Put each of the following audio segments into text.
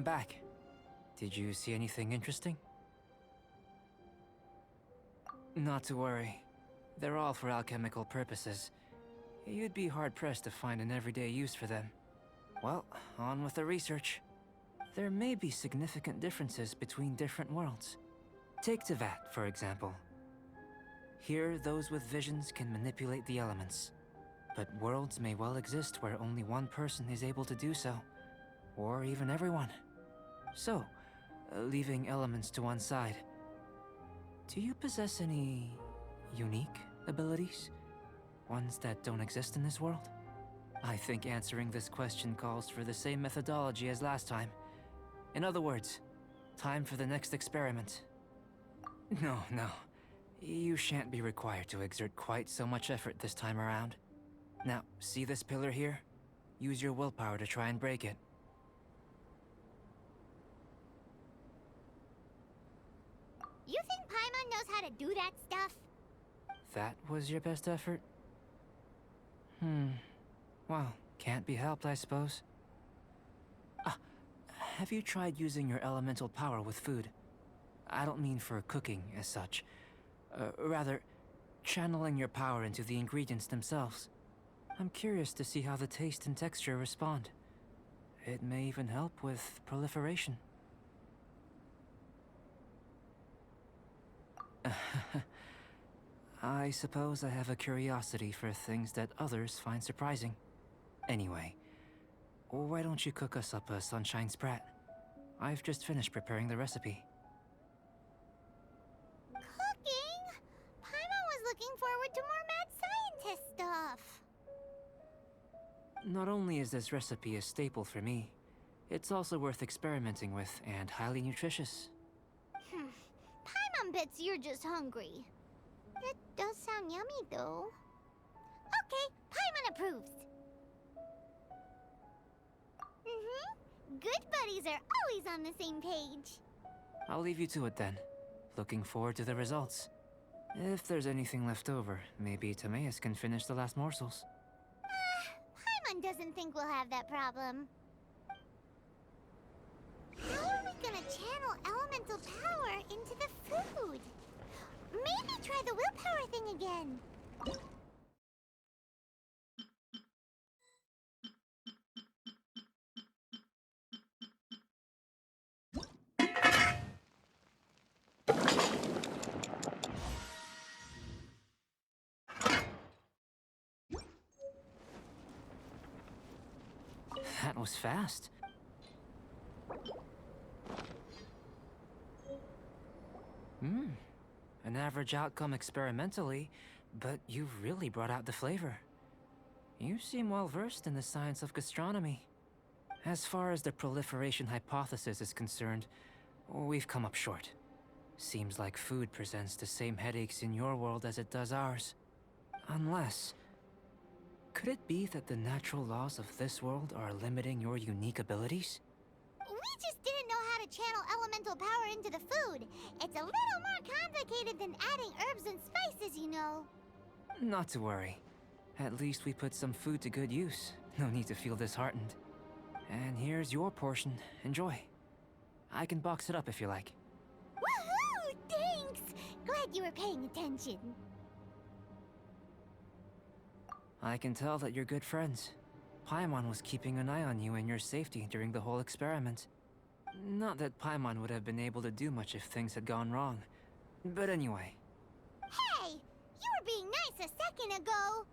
back. Did you see anything interesting? Not to worry. They're all for alchemical purposes. You'd be hard-pressed to find an everyday use for them. Well, on with the research. There may be significant differences between different worlds. Take Tevat, for example. Here, those with visions can manipulate the elements. But worlds may well exist where only one person is able to do so. Or even everyone. So, leaving elements to one side, do you possess any unique abilities? Ones that don't exist in this world? I think answering this question calls for the same methodology as last time. In other words, time for the next experiment. No. You shan't be required to exert quite so much effort this time around. Now, see this pillar here? Use your willpower to try and break it. You think Paimon knows how to do that stuff? That was your best effort? Well, can't be helped, I suppose. Have you tried using your elemental power with food? I don't mean for cooking, as such. Rather, channeling your power into the ingredients themselves. I'm curious to see how the taste and texture respond. It may even help with proliferation. I suppose I have a curiosity for things that others find surprising. Anyway, why don't you cook us up a sunshine sprat? I've just finished preparing the recipe. Cooking? Paimon was looking forward to more mad scientist stuff. Not only is this recipe a staple for me, it's also worth experimenting with and highly nutritious. Paimon bets you're just hungry. It does sound yummy, though. Okay, Paimon approves. Good buddies are always on the same page. I'll leave you to it then. Looking forward to the results. If there's anything left over, maybe Timaeus can finish the last morsels. Paimon doesn't think we'll have that problem. How are we gonna channel elemental power into the food? Maybe try the willpower thing again. That was fast. An average outcome experimentally, but you've really brought out the flavor. You seem well versed in the science of gastronomy. As far as the proliferation hypothesis is concerned, we've come up short. Seems like food presents the same headaches in your world as it does ours. Unless... could it be that the natural laws of this world are limiting your unique abilities? We just didn't know how to channel elemental power into the food. It's a little more complicated than adding herbs and spices, you know. Not to worry. At least we put some food to good use. No need to feel disheartened. And here's your portion. Enjoy. I can box it up if you like. Woohoo! Thanks! Glad you were paying attention. I can tell that you're good friends. Paimon was keeping an eye on you and your safety during the whole experiment. Not that Paimon would have been able to do much if things had gone wrong. But anyway. Hey! You were being nice a second ago!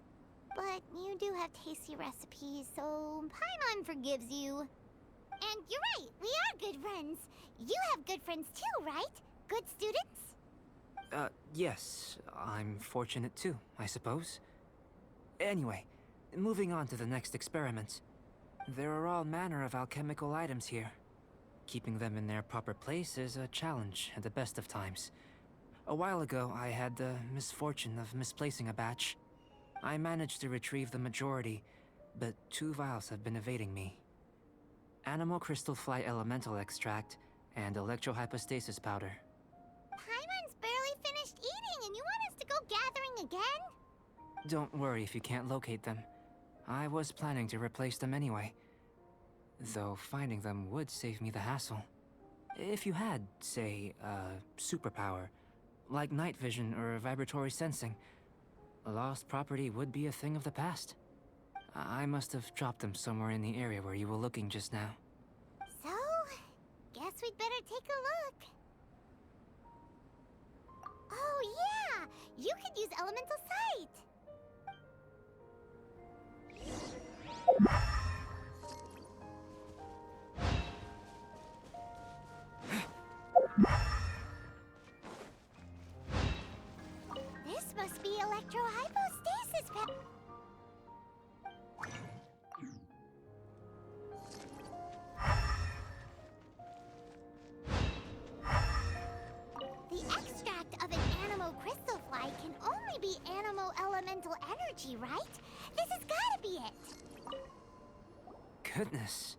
But you do have tasty recipes, so Paimon forgives you. And you're right, we are good friends. You have good friends too, right? Good students? Yes. I'm fortunate too, I suppose. Anyway, moving on to the next experiment. There are all manner of alchemical items here. Keeping them in their proper place is a challenge at the best of times. A while ago, I had the misfortune of misplacing a batch. I managed to retrieve the majority, but 2 vials have been evading me. Animal crystal fly elemental extract and electrohypostasis powder. Paimon's barely finished eating and you want us to go gathering again? Don't worry if you can't locate them. I was planning to replace them anyway. though finding them would save me the hassle. If you had, say, a superpower, like night vision or vibratory sensing, lost property would be a thing of the past. I must have dropped them somewhere in the area where you were looking just now. So, guess we'd better take a look. Oh yeah! You could use elemental sight! This must be electrohypostasis The extract of an animo crystal fly can only be animo elemental energy, right? This has gotta be it! Goodness,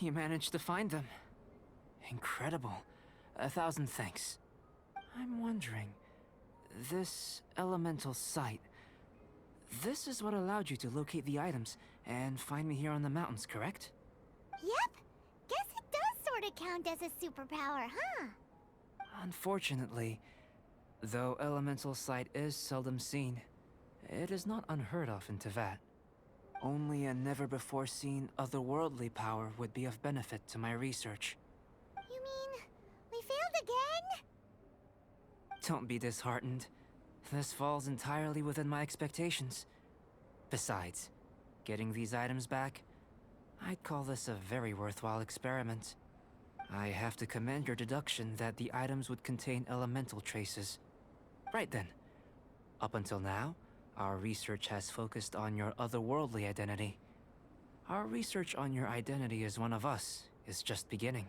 you managed to find them. Incredible. 1,000 thanks. I'm wondering, this elemental sight, this is what allowed you to locate the items and find me here on the mountains, correct? Yep! Guess it does sort of count as a superpower, huh? Unfortunately, though elemental sight is seldom seen, it is not unheard of in Teyvat. Only a never-before-seen otherworldly power would be of benefit to my research. You mean, we failed again? Don't be disheartened. This falls entirely within my expectations. Besides, getting these items back, I'd call this a very worthwhile experiment. I have to commend your deduction that the items would contain elemental traces. Right then. Up until now, our research has focused on your otherworldly identity. Our research on your identity as one of us is just beginning.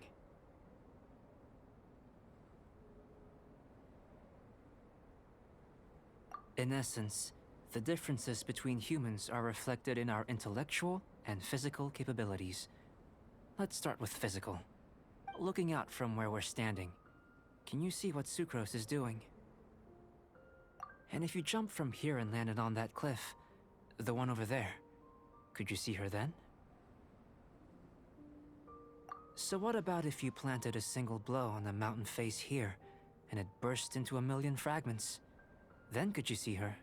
In essence, the differences between humans are reflected in our intellectual and physical capabilities. Let's start with physical. Looking out from where we're standing, can you see what Sucrose is doing? And if you jumped from here and landed on that cliff, the one over there, could you see her then? So what about if you planted a single blow on the mountain face here, and it burst into 1,000,000 fragments? Then could you see her?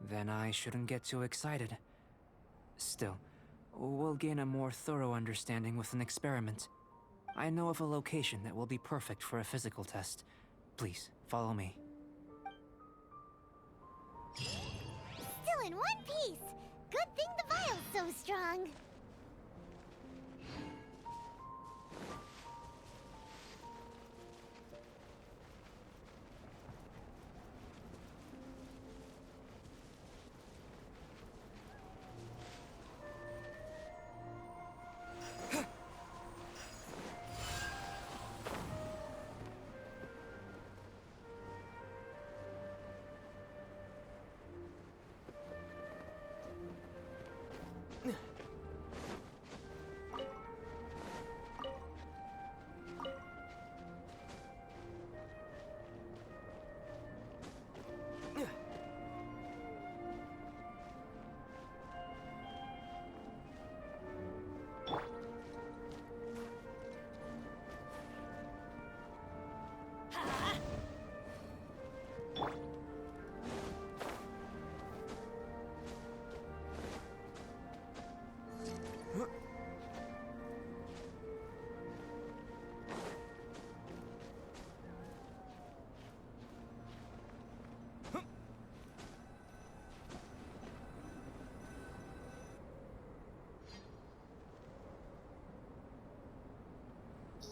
Then I shouldn't get too excited. Still, we'll gain a more thorough understanding with an experiment. I know of a location that will be perfect for a physical test. Please, follow me. Still in one piece! Good thing the vial's so strong.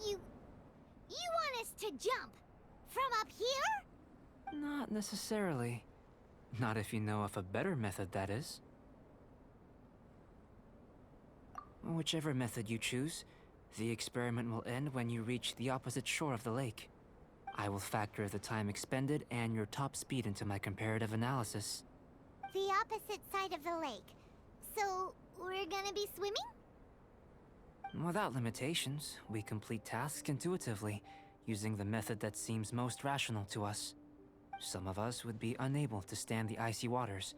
You want us to jump? From up here? Not necessarily. Not if you know of a better method, that is. Whichever method you choose, the experiment will end when you reach the opposite shore of the lake. I will factor the time expended and your top speed into my comparative analysis. The opposite side of the lake. So, we're gonna be swimming? Without limitations, we complete tasks intuitively, using the method that seems most rational to us. Some of us would be unable to stand the icy waters,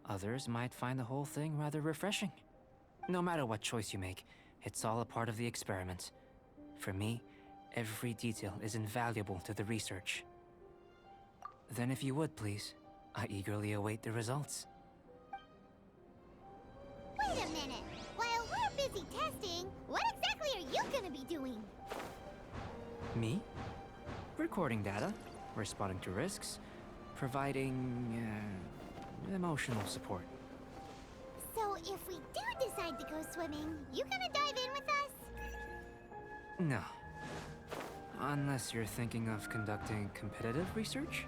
Others might find the whole thing rather refreshing. No matter what choice you make, it's all a part of the experiment. For me, every detail is invaluable to the research. Then if you would, please, I eagerly await the results. Wait a minute! While we're busy testing, what exactly are you gonna be doing? Me? Recording data, responding to risks, providing emotional support. So if we do decide to go swimming, you gonna dive in with us? No. Unless you're thinking of conducting competitive research?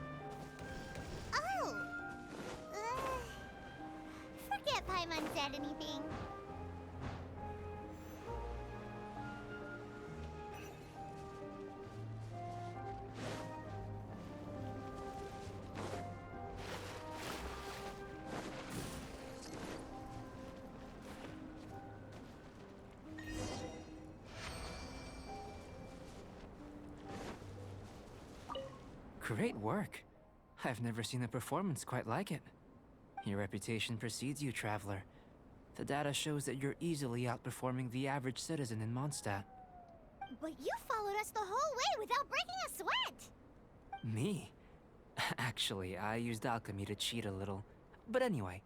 Oh! Forget Paimon said anything. Great work. I've never seen a performance quite like it. Your reputation precedes you, Traveler. The data shows that you're easily outperforming the average citizen in Mondstadt. But you followed us the whole way without breaking a sweat! Me? Actually, I used alchemy to cheat a little. But anyway.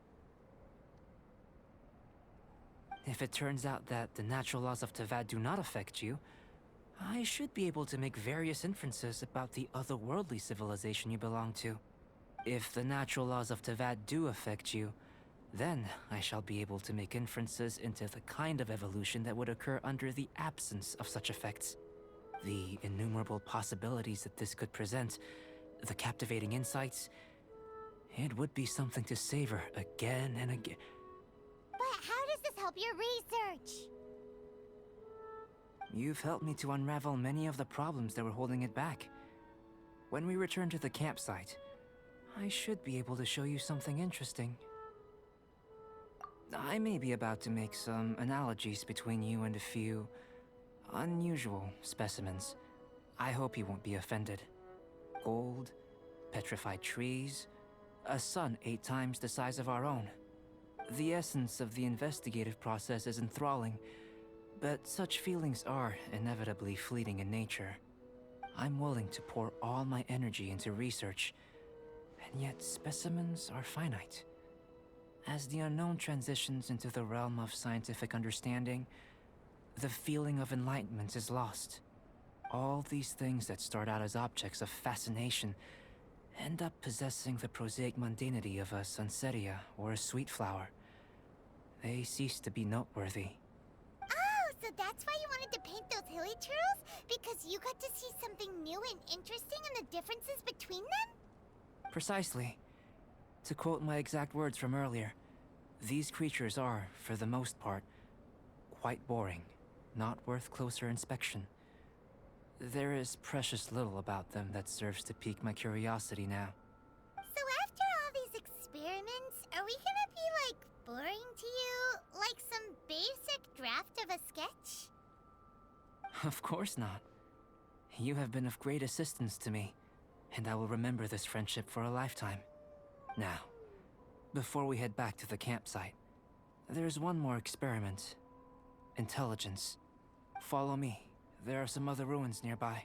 If it turns out that the natural laws of Tevad do not affect you, I should be able to make various inferences about the otherworldly civilization you belong to. If the natural laws of Tevad do affect you, then I shall be able to make inferences into the kind of evolution that would occur under the absence of such effects. The innumerable possibilities that this could present, the captivating insights, it would be something to savor again and again. But how does this help your research? You've helped me to unravel many of the problems that were holding it back. When we return to the campsite, I should be able to show you something interesting. I may be about to make some analogies between you and a few unusual specimens. I hope you won't be offended. Gold, petrified trees, a sun 8 times the size of our own. The essence of the investigative process is enthralling, but such feelings are inevitably fleeting in nature. I'm willing to pour all my energy into research, and yet specimens are finite. As the unknown transitions into the realm of scientific understanding, the feeling of enlightenment is lost. All these things that start out as objects of fascination end up possessing the prosaic mundanity of a sunsetia or a sweet flower. They cease to be noteworthy. Oh, so that's why you wanted to paint those hilly turtles? Because you got to see something new and interesting in the differences between them? Precisely. To quote my exact words from earlier, these creatures are, for the most part, quite boring, not worth closer inspection. There is precious little about them that serves to pique my curiosity now. So after all these experiments, are we gonna be, like, boring to you? Like some basic draft of a sketch? Of course not. You have been of great assistance to me, and I will remember this friendship for a lifetime. Now, before we head back to the campsite, there's one more experiment. Intelligence. Follow me. There are some other ruins nearby.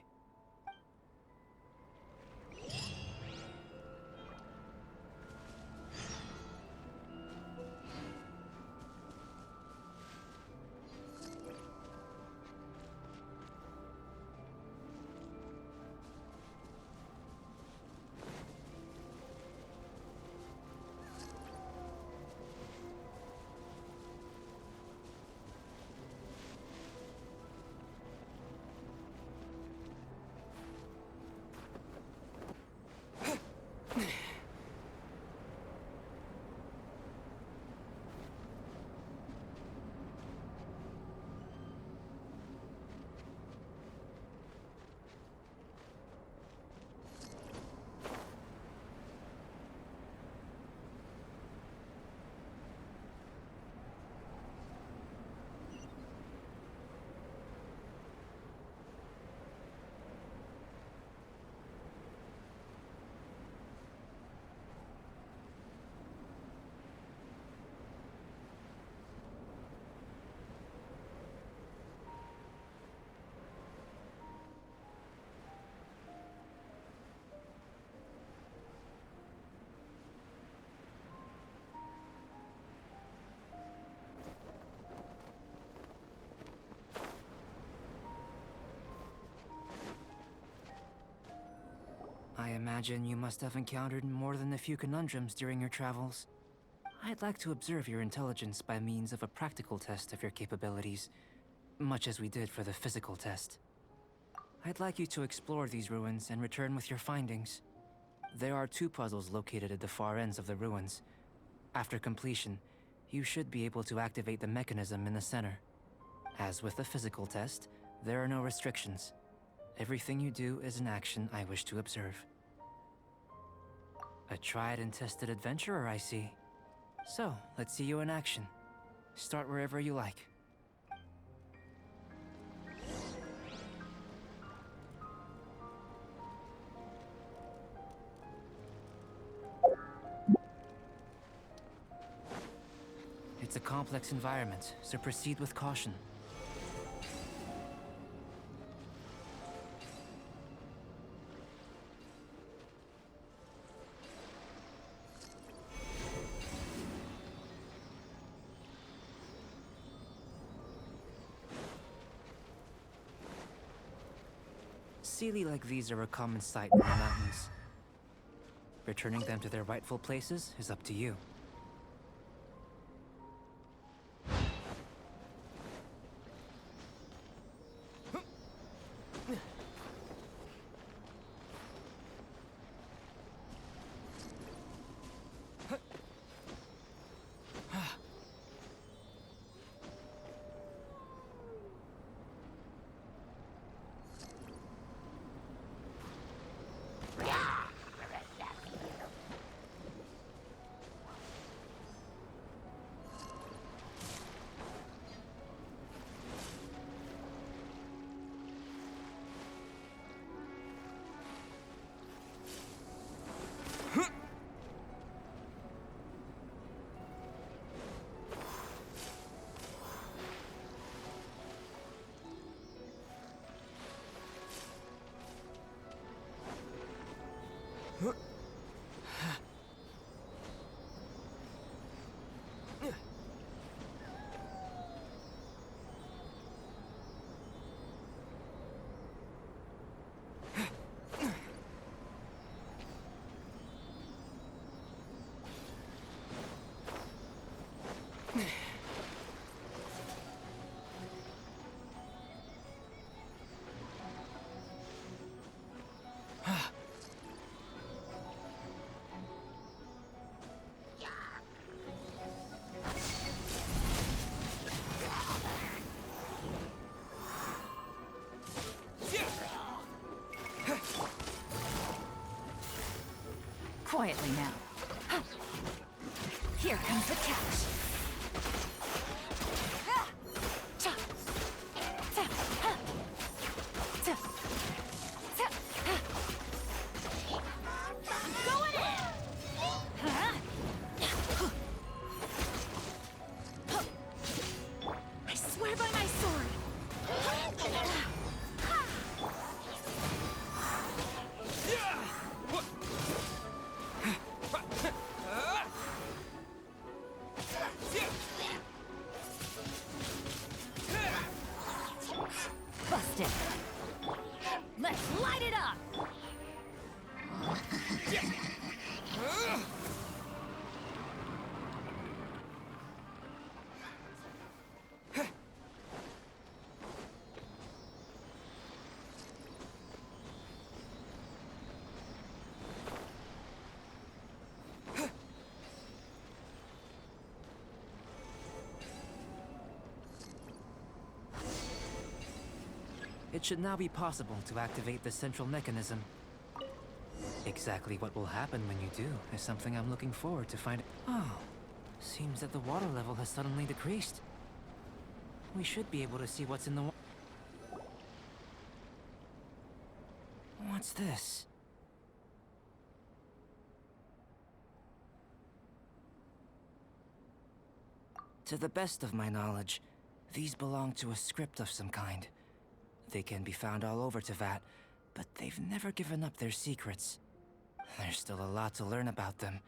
imagine you must have encountered more than a few conundrums during your travels. I'd like to observe your intelligence by means of a practical test of your capabilities, much as we did for the physical test. I'd like you to explore these ruins and return with your findings. There are 2 puzzles located at the far ends of the ruins. After completion, you should be able to activate the mechanism in the center. As with the physical test, there are no restrictions. Everything you do is an action I wish to observe. A tried and tested adventurer, I see. So, let's see you in action. Start wherever you like. It's a complex environment, so proceed with caution. Sealy like these are a common sight in the mountains. Returning them to their rightful places is up to you. Quietly now. Here comes the catch. I swear by my sword. Busted. Let's light it up. It should now be possible to activate the central mechanism. Exactly what will happen when you do is something I'm looking forward to finding. Oh, seems that the water level has suddenly decreased. We should be able to see what's in the water. What's this? To the best of my knowledge, these belong to a script of some kind. They can be found all over Teyvat, but they've never given up their secrets. There's still a lot to learn about them.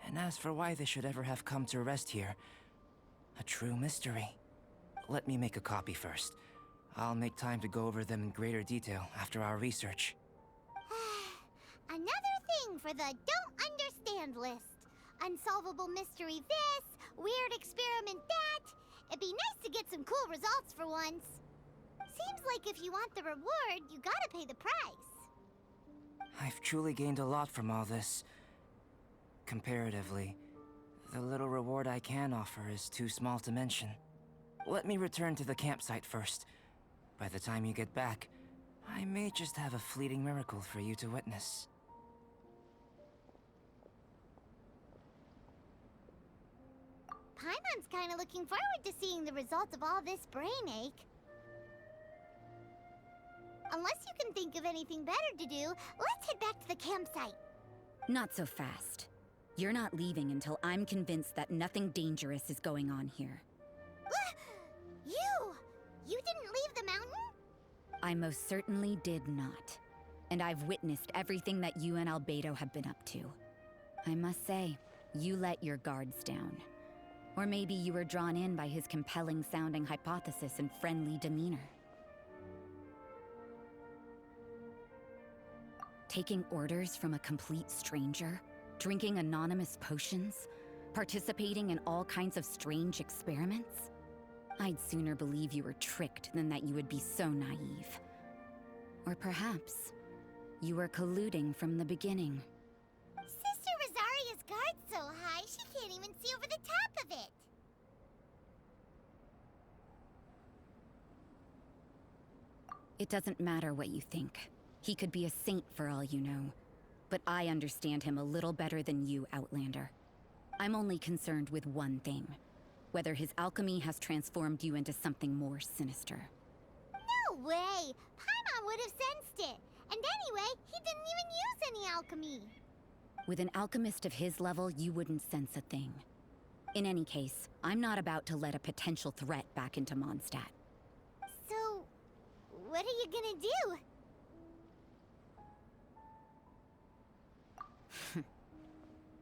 And as for why they should ever have come to rest here, a true mystery. Let me make a copy first. I'll make time to go over them in greater detail after our research. Another for the don't understand list. Unsolvable mystery this, weird experiment that. It'd be nice to get some cool results for once. Seems like if you want the reward, you gotta pay the price. I've truly gained a lot from all this. Comparatively, the little reward I can offer is too small to mention. Let me return to the campsite first. By the time you get back, I may just have a fleeting miracle for you to witness. Paimon's kinda looking forward to seeing the results of all this brain ache. Unless you can think of anything better to do, let's head back to the campsite. Not so fast. You're not leaving until I'm convinced that nothing dangerous is going on here. You didn't leave the mountain? I most certainly did not. And I've witnessed everything that you and Albedo have been up to. I must say, you let your guards down. Or maybe you were drawn in by his compelling-sounding hypothesis and friendly demeanor. Taking orders from a complete stranger, drinking anonymous potions, participating in all kinds of strange experiments? I'd sooner believe you were tricked than that you would be so naive. Or perhaps, you were colluding from the beginning. Sister Rosaria's guard's so high, she can't even see over the top of it. It doesn't matter what you think. He could be a saint for all you know. But I understand him a little better than you, Outlander. I'm only concerned with one thing. Whether his alchemy has transformed you into something more sinister. No way! Paimon would have sensed it. And anyway, he didn't even use any alchemy. With an alchemist of his level, you wouldn't sense a thing. In any case, I'm not about to let a potential threat back into Mondstadt. So, what are you gonna do?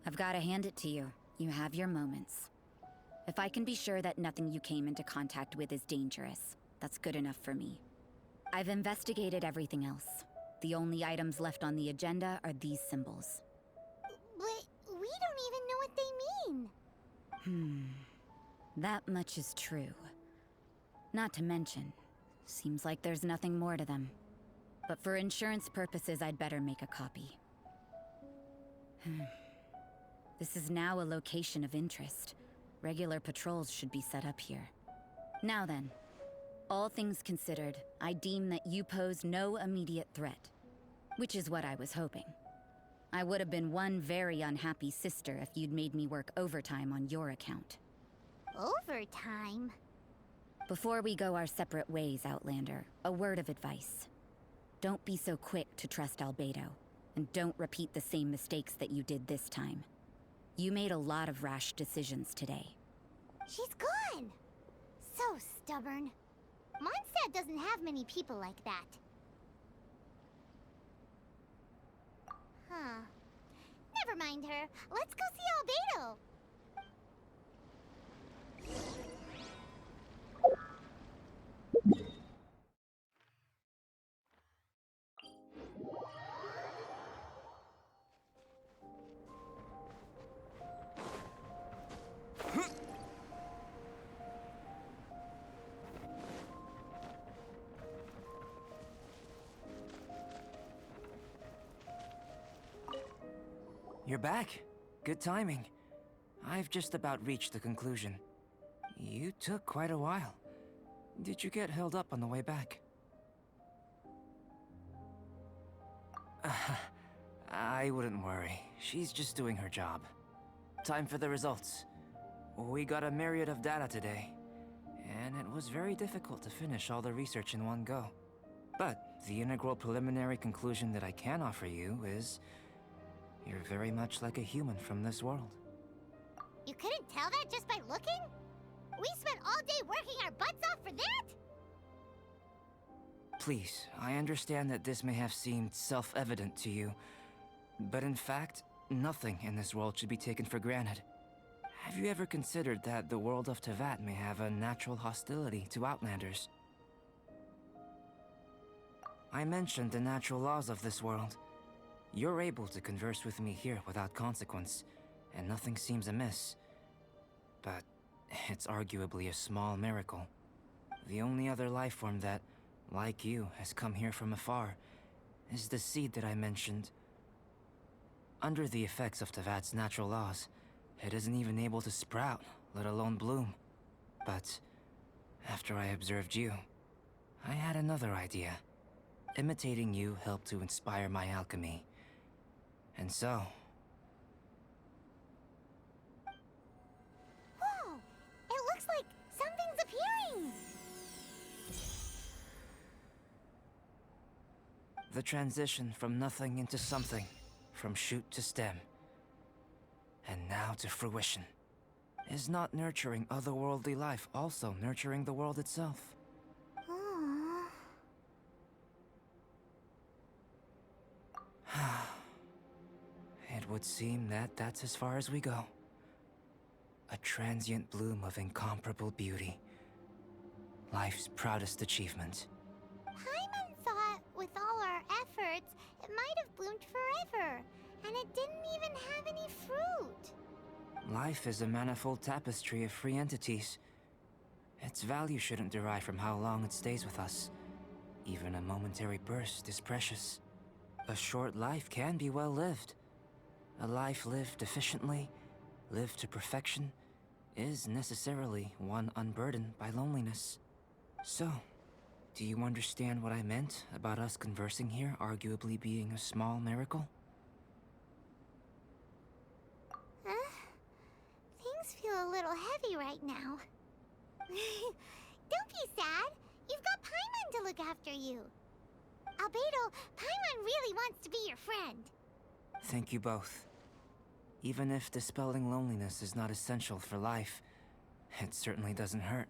I've gotta hand it to you. You have your moments. If I can be sure that nothing you came into contact with is dangerous, that's good enough for me. I've investigated everything else. The only items left on the agenda are these symbols. But we don't even know what they mean. That much is true. Not to mention, seems like there's nothing more to them. But for insurance purposes, I'd better make a copy. This is now a location of interest. Regular patrols should be set up here. Now then, all things considered, I deem that you pose no immediate threat. Which is what I was hoping. I would have been one very unhappy sister if you'd made me work overtime on your account. Overtime? Before we go our separate ways, Outlander, a word of advice. Don't be so quick to trust Albedo, and don't repeat the same mistakes that you did this time. You made a lot of rash decisions today. She's gone! So stubborn. Mondstadt doesn't have many people like that. Huh. Never mind her. Let's go see Albedo. You're back. Good timing. I've just about reached the conclusion. You took quite a while. Did you get held up on the way back? I wouldn't worry. She's just doing her job. Time for the results. We got a myriad of data today, and it was very difficult to finish all the research in one go. But the integral preliminary conclusion that I can offer you is you're very much like a human from this world. You couldn't tell that just by looking? We spent all day working our butts off for that? Please, I understand that this may have seemed self-evident to you, but in fact, nothing in this world should be taken for granted. Have you ever considered that the world of Teyvat may have a natural hostility to Outlanders? I mentioned the natural laws of this world. You're able to converse with me here without consequence, and nothing seems amiss. But it's arguably a small miracle. The only other life form that, like you, has come here from afar is the seed that I mentioned. Under the effects of Tevat's natural laws, it isn't even able to sprout, let alone bloom. But after I observed you, I had another idea. Imitating you helped to inspire my alchemy. And so... Whoa! It looks like something's appearing! the transition from nothing into something, from shoot to stem, and now to fruition. Is not nurturing otherworldly life also nurturing the world itself? It would seem that that's as far as we go. A transient bloom of incomparable beauty. Life's proudest achievement. Paimon thought with all our efforts, it might have bloomed forever, and it didn't even have any fruit. Life is a manifold tapestry of free entities. Its value shouldn't derive from how long it stays with us. Even a momentary burst is precious. A short life can be well lived. A life lived efficiently, lived to perfection, is necessarily one unburdened by loneliness. So, do you understand what I meant about us conversing here arguably being a small miracle? Things feel a little heavy right now. Don't be sad. You've got Paimon to look after you. Albedo, Paimon really wants to be your friend. Thank you both. Even if dispelling loneliness is not essential for life, it certainly doesn't hurt.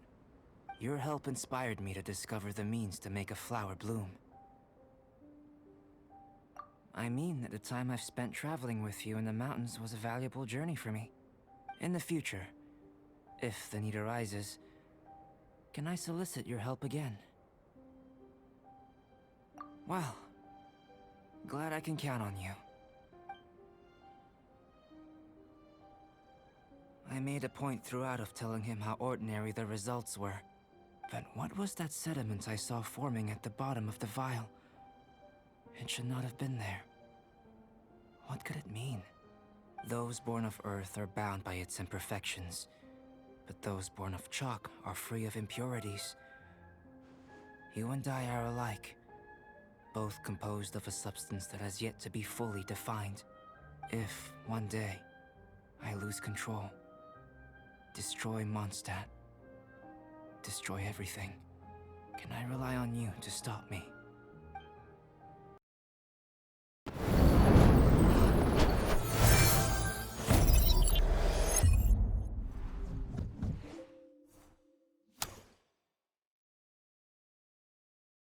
Your help inspired me to discover the means to make a flower bloom. I mean that the time I've spent traveling with you in the mountains was a valuable journey for me. In the future, if the need arises, can I solicit your help again? Well, glad I can count on you. I made a point throughout of telling him how ordinary the results were. But what was that sediment I saw forming at the bottom of the vial? It should not have been there. What could it mean? Those born of Earth are bound by its imperfections, but those born of chalk are free of impurities. You and I are alike, both composed of a substance that has yet to be fully defined. If, one day, I lose control, destroy Mondstadt, destroy everything, can I rely on you to stop me?